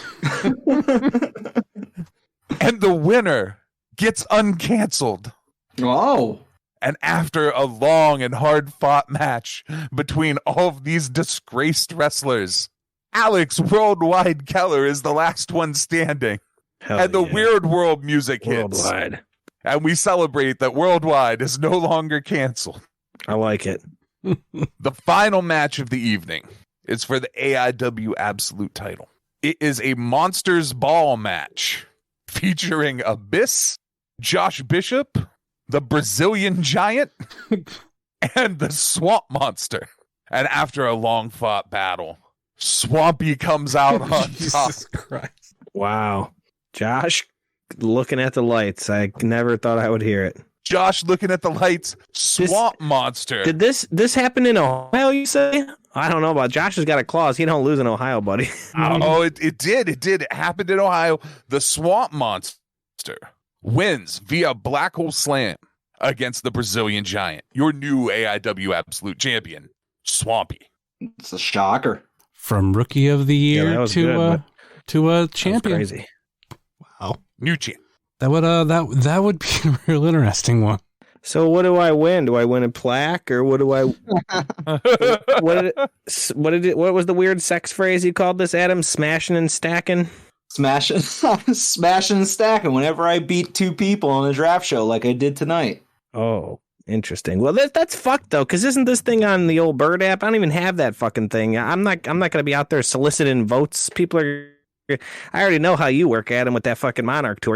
And the winner gets uncanceled. Oh. And after a long and hard-fought match between all of these disgraced wrestlers, Alex Worldwide Keller is the last one standing. And the Weird World music hits. Worldwide. And we celebrate that Worldwide is no longer canceled. I like it. The final match of the evening is for the AIW Absolute title. It is a Monsters Ball match featuring Abyss, Josh Bishop, the Brazilian Giant, and the Swamp Monster. And after a long fought battle, Swampy comes out on top. Jesus Christ. Wow. Josh, looking at the lights, I never thought I would hear it. Josh looking at the lights. Swamp monster. Did this happen in Ohio, you say? I don't know about Josh has got a clause. He don't lose in Ohio, buddy. Oh, it did. It happened in Ohio. The swamp monster wins via black hole slam against the Brazilian Giant, your new AIW Absolute Champion, Swampy. It's a shocker. From Rookie of the Year to a champion. Crazy. Wow. New champ. That would be a real interesting one. So what do I win? Do I win a plaque or what do I? what was the weird sex phrase you called this, Adam? Smashing and stacking. Smashing and stacking. Whenever I beat two people on a draft show, like I did tonight. Oh, interesting. Well, that's fucked though, because isn't this thing on the old Bird app? I don't even have that fucking thing. I'm not going to be out there soliciting votes. People are. I already know how you work, Adam, with that fucking Monarch tour.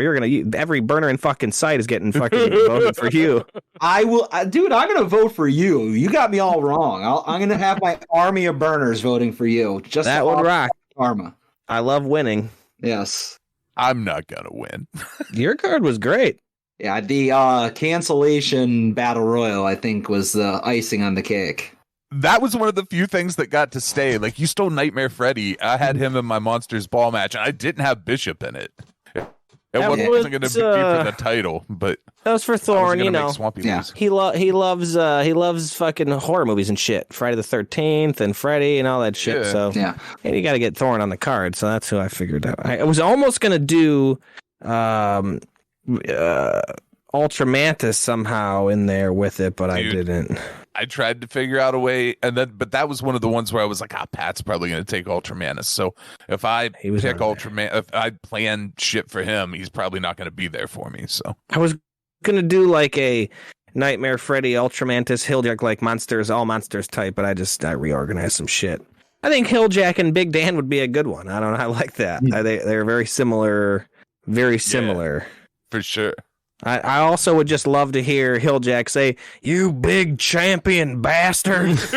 Every burner in fucking sight is getting fucking voted for you. I will, dude. I'm gonna vote for you. You got me all wrong. I'm gonna have my army of burners voting for you. Just that would rock. Karma. I love winning. Yes. I'm not gonna win. Your card was great. Yeah, the cancellation battle royal, I think, was the icing on the cake. That was one of the few things that got to stay. Like, you stole Nightmare Freddy. I had him in my Monsters Ball match, and I didn't have Bishop in it. It wasn't going to be for the title, but that was for Thorne. You know, yeah. He loves fucking horror movies and shit. Friday the 13th and Freddy and all that shit. Yeah. So Yeah, and you got to get Thorne on the card. So that's who I figured out. I was almost going to do Ultramantis somehow in there with it, but I didn't. I tried to figure out a way, but that was one of the ones where I was like, Pat's probably going to take Ultramanus. So if I pick Ultraman, if I plan shit for him, he's probably not going to be there for me. So I was going to do like a Nightmare Freddy, Ultramantis, Hilljack, like monsters, all monsters type, but I reorganized some shit. I think Hilljack and Big Dan would be a good one. I don't know. I like that. They're very similar. Very similar. Yeah, for sure. I also would just love to hear Hilljack say, "You big champion bastard." So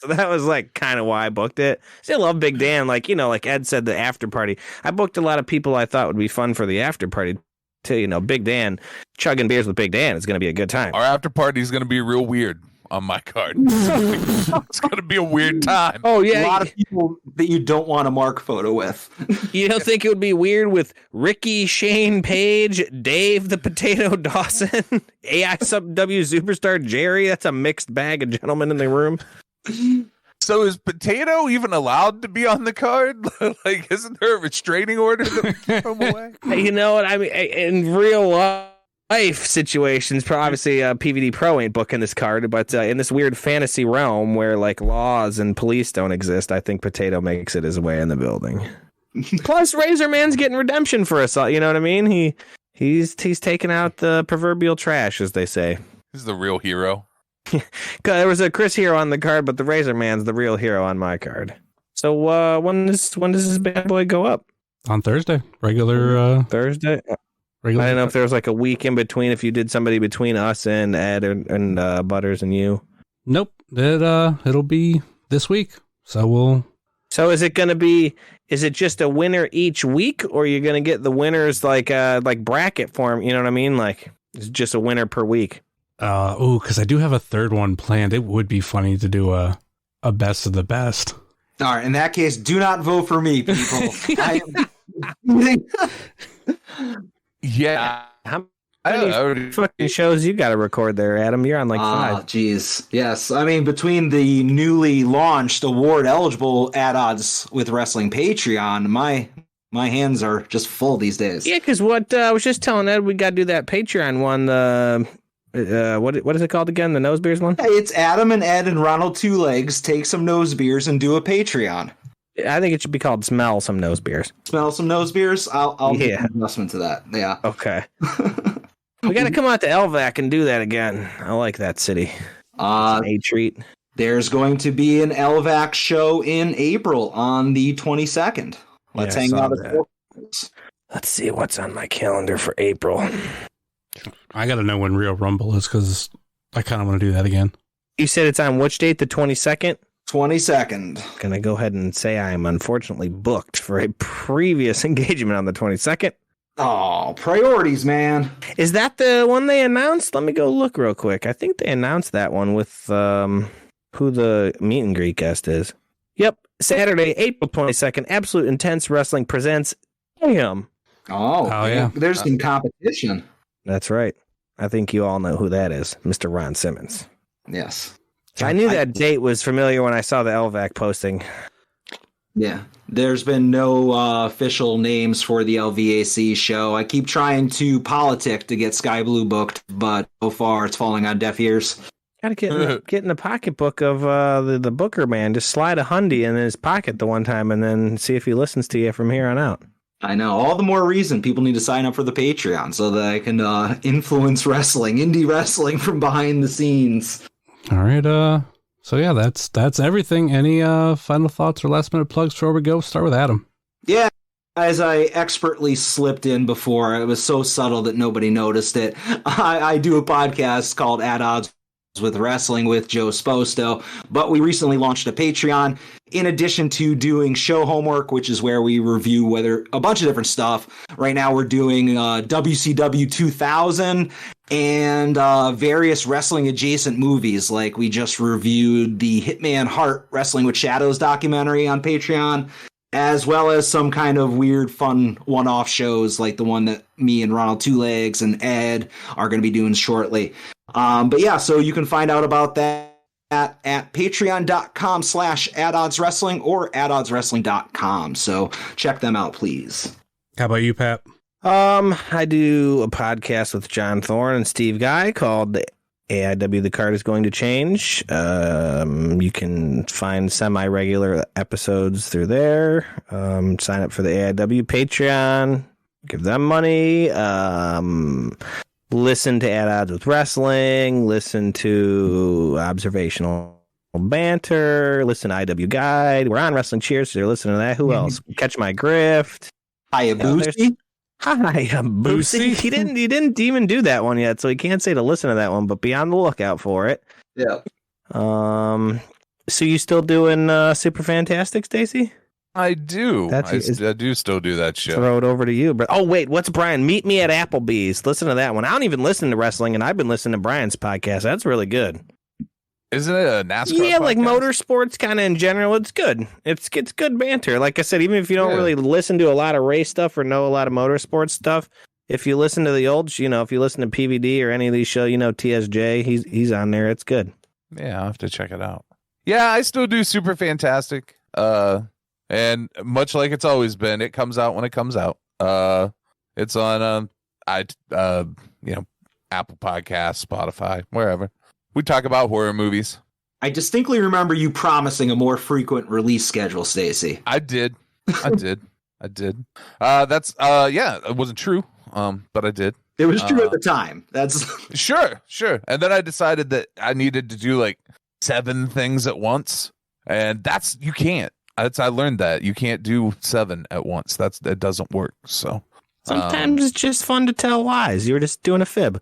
that was like kind of why I booked it. Still love Big Dan. Like Ed said, the after party. I booked a lot of people I thought would be fun for the after party too. Big Dan, chugging beers with Big Dan is going to be a good time. Our after party is going to be real weird on my card. It's going to be a weird time. Oh yeah, a lot of people that you don't want a Mark photo with. You don't think it would be weird with Ricky, Shane Page, Dave the Potato Dawson, AIW superstar Jerry? That's a mixed bag of gentlemen in the room. So is Potato even allowed to be on the card? Like, isn't there a restraining order that would keep him away? You know what I mean? In real life situations, obviously PVD Pro ain't booking this card, but in this weird fantasy realm where like laws and police don't exist, I think Potato makes it his way in the building. Plus, Razor Man's getting redemption for us all. You know what I mean? He's taking out the proverbial trash, as they say. He's the real hero. There was a Chris Hero on the card, but the Razor Man's the real hero on my card. So when does this bad boy go up? On Thursday, regular Thursday. Regular. I don't know if there was like a week in between. If you did somebody between us and Ed and Butters and you. Nope. It'll be this week. So we'll. So is it going to be? Is it just a winner each week, or are you going to get the winners like bracket form? You know what I mean? Like it's just a winner per week. Because I do have a third one planned. It would be funny to do a best of the best. All right. In that case, do not vote for me, people. Yeah. How many fucking shows you got to record there, Adam? You're on like 5. Jeez. Yes. I mean, between the newly launched award eligible At Odds with Wrestling Patreon, my hands are just full these days. Yeah, because what I was just telling Ed, we got to do that Patreon one. What is it called again? The nose beers one? It's Adam and Ed and Ronald Two Legs take some nose beers and do a Patreon. I think it should be called Smell Some Nose Beers. Smell some nose beers? I'll make an adjustment to that. Yeah. Okay. We got to come out to LVAC and do that again. I like that city. A treat. There's going to be an LVAC show in April on the 22nd. Let's hang out at Let's see what's on my calendar for April. I got to know when Real Rumble is because I kind of want to do that again. You said it's on which date? The 22nd? 22nd. Can I go ahead and say I am unfortunately booked for a previous engagement on the 22nd? Oh, priorities, man. Is that the one they announced? Let me go look real quick. I think they announced that one with who the meet and greet guest is. Yep, Saturday, April 22nd, Absolute Intense Wrestling presents Damn. Oh, yeah. There's some competition. That's right. I think you all know who that is, Mr. Ron Simmons. Yes. I knew that date was familiar when I saw the LVAC posting. Yeah. There's been no official names for the LVAC show. I keep trying to politic to get Sky Blue booked, but so far it's falling on deaf ears. Gotta get in the pocketbook of the booker man. Just slide a hundy in his pocket the one time and then see if he listens to you from here on out. I know. All the more reason people need to sign up for the Patreon so that I can influence wrestling, indie wrestling from behind the scenes. All right. So yeah, that's everything. Any final thoughts or last minute plugs before we go? Start with Adam. Yeah. As I expertly slipped in before, it was so subtle that nobody noticed it. I do a podcast called At Odds with Wrestling with Joe Sposto, but we recently launched a Patreon. In addition to doing show homework, which is where we review a bunch of different stuff. Right now we're doing WCW 2000 and various wrestling adjacent movies. Like we just reviewed the Hitman Hart Wrestling with Shadows documentary on Patreon, as well as some kind of weird, fun one-off shows like the one that me and Ronald Two Legs and Ed are going to be doing shortly. But yeah, so you can find out about that at patreon.com/atoddswrestling or atoddswrestling.com. So check them out, please. How about you, Pat? I do a podcast with John Thorne and Steve Guy called the AIW The Card Is Going to Change. You can find semi-regular episodes through there. Sign up for the AIW Patreon. Give them money. Listen to At Odds with Wrestling. Listen to Observational Banter. Listen to IW Guide. We're on Wrestling Cheers, so you're listening to that. Who else? Catch My Grift. Hayabusa. Hayabusa. He didn't even do that one yet, so he can't say to listen to that one, but be on the lookout for it. Yeah. So you still doing Super Fantastic, Stacy? I do. I do still do that show. Throw it over to you. But oh wait, what's Brian? Meet Me at Applebee's. Listen to that one. I don't even listen to wrestling, and I've been listening to Brian's podcast. That's really good. Isn't it a NASCAR? Yeah, podcast? like motorsports kind of in general. It's good. It's good banter. Like I said, even if you don't really listen to a lot of race stuff or know a lot of motorsports stuff, if you listen to the old, if you listen to PVD or any of these shows, TSJ, he's on there. It's good. Yeah, I'll have to check it out. Yeah, I still do Super Fantastic. And much like it's always been, it comes out when it comes out. It's on Apple Podcasts, Spotify, wherever. We talk about horror movies. I distinctly remember you promising a more frequent release schedule, Stacy. I did. That's it wasn't true. But I did. It was true at the time. That's sure. And then I decided that I needed to do like 7 things at once, and you can't. I learned that you can't do 7 at once. That doesn't work. So sometimes it's just fun to tell lies. You were just doing a fib.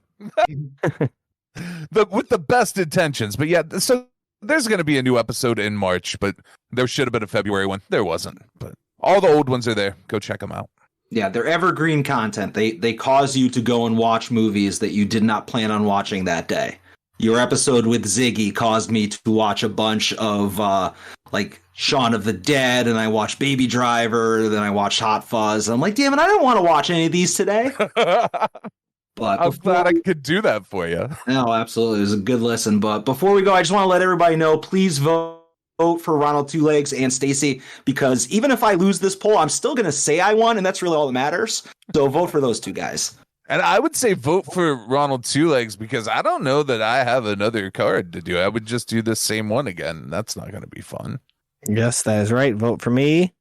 With the best intentions, but yeah. So there's going to be a new episode in March, but there should have been a February one. There wasn't, but all the old ones are there. Go check them out. Yeah, they're evergreen content. They cause you to go and watch movies that you did not plan on watching that day. Your episode with Ziggy caused me to watch a bunch of like Shaun of the Dead, and I watched Baby Driver, then I watched Hot Fuzz. I'm like, damn it, I don't want to watch any of these today. But I'm glad I could do that for you. No, absolutely. It was a good listen. But before we go, I just want to let everybody know, please vote for Ronald Two Legs and Stacy, because even if I lose this poll, I'm still going to say I won, and that's really all that matters. So vote for those two guys. And I would say vote for Ronald Two Legs, because I don't know that I have another card to do. I would just do the same one again. That's not going to be fun. Yes, that is right. Vote for me,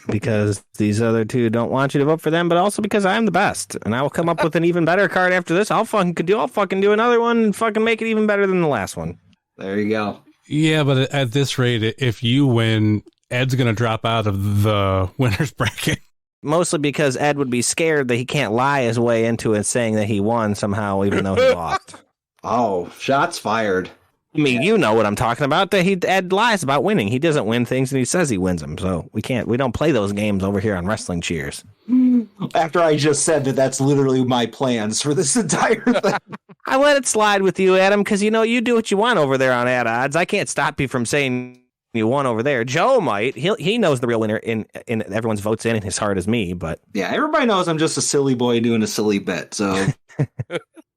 because these other two don't want you to vote for them, but also because I'm the best, and I will come up with an even better card after this. I'll fucking do another one and fucking make it even better than the last one. There you go. Yeah, but at this rate, if you win, Ed's going to drop out of the winner's bracket. Mostly because Ed would be scared that he can't lie his way into it saying that he won somehow, even though he lost. Oh, shots fired. I mean, you know what I'm talking about. Ed lies about winning. He doesn't win things, and he says he wins them. So we don't play those games over here on Wrestling Cheers. After I just said that's literally my plans for this entire thing. I let it slide with you, Adam, because you do what you want over there on Ad Odds. I can't stop you from saying you won over there. Joe might. He knows the real winner in everyone's votes in his heart is me, but yeah, everybody knows I'm just a silly boy doing a silly bit. So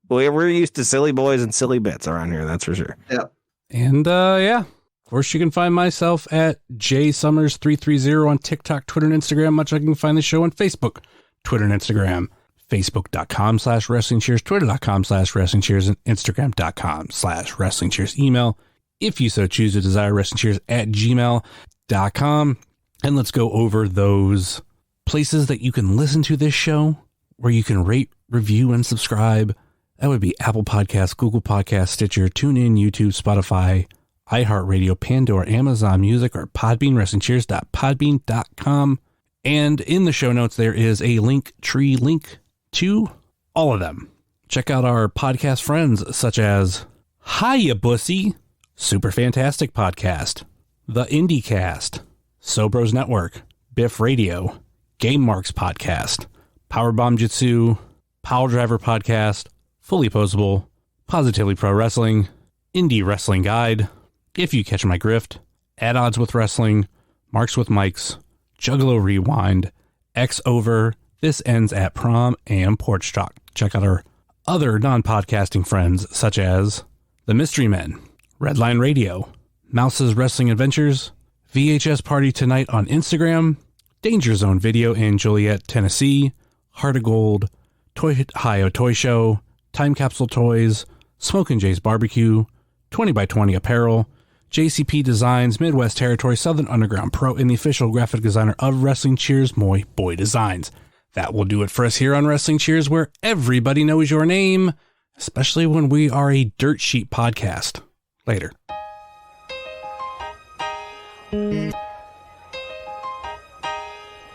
we're used to silly boys and silly bits around here, that's for sure. Yeah. And of course, you can find myself at jsummers330 on TikTok, Twitter, and Instagram, much like you can find the show on Facebook, Twitter, and Instagram. Facebook.com/Wrestling Cheers, Twitter.com/Wrestling Cheers, and Instagram.com/Wrestling Cheers. Email, if you so choose to desire, WrestlingCheers@gmail.com. And let's go over those places that you can listen to this show, where you can rate, review, and subscribe. That would be Apple Podcasts, Google Podcasts, Stitcher, TuneIn, YouTube, Spotify, iHeartRadio, Pandora, Amazon Music, or Podbean, WrestlingCheers.podbean.com. And in the show notes, there is a link to all of them. Check out our podcast friends, such as Hiya Bussy, Super Fantastic Podcast, The IndieCast, Sobros Network, Biff Radio, Game Marks Podcast, Powerbomb Jitsu, Power Driver Podcast, Fully Posable, Positively Pro Wrestling, Indie Wrestling Guide, If You Catch My Grift, At Odds with Wrestling, Marks with Mikes, Juggalo Rewind, X Over, This Ends at Prom, and Porch Talk. Check out our other non-podcasting friends, such as The Mystery Men, Redline Radio, Mouse's Wrestling Adventures, VHS Party Tonight on Instagram, Danger Zone Video in Joliet, Tennessee, Heart of Gold, Ohio Toy Show, Time Capsule Toys, Smokin' Jay's Barbecue, 20x20 Apparel, JCP Designs, Midwest Territory, Southern Underground Pro, and the official graphic designer of Wrestling Cheers, Moy Boy Designs. That will do it for us here on Wrestling Cheers, where everybody knows your name, especially when we are a dirt sheet podcast. Later.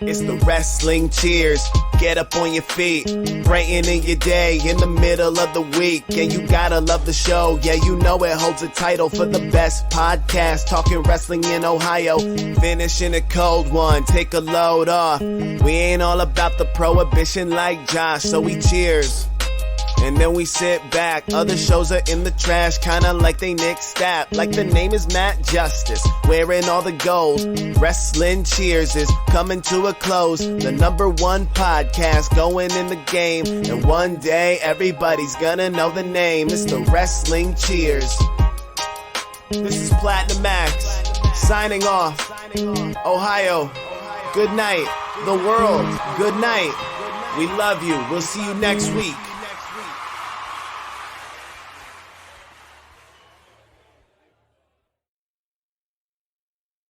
It's the Wrestling Cheers. Get up on your feet, brightening your day in the middle of the week. And you gotta love the show. Yeah, you know it holds a title for the best podcast talking wrestling in Ohio. Finishing a cold one, take a load off. We ain't all about the prohibition like Josh, so we cheers. And then we sit back. Other shows are in the trash, kinda like they Nick Stapp. Like the name is Matt Justice, wearing all the gold. Wrestling Cheers is coming to a close. The #1 podcast going in the game. And one day everybody's gonna know the name. It's the Wrestling Cheers. This is Platinum Max, signing off. Ohio, good night. The world, good night. We love you. We'll see you next week.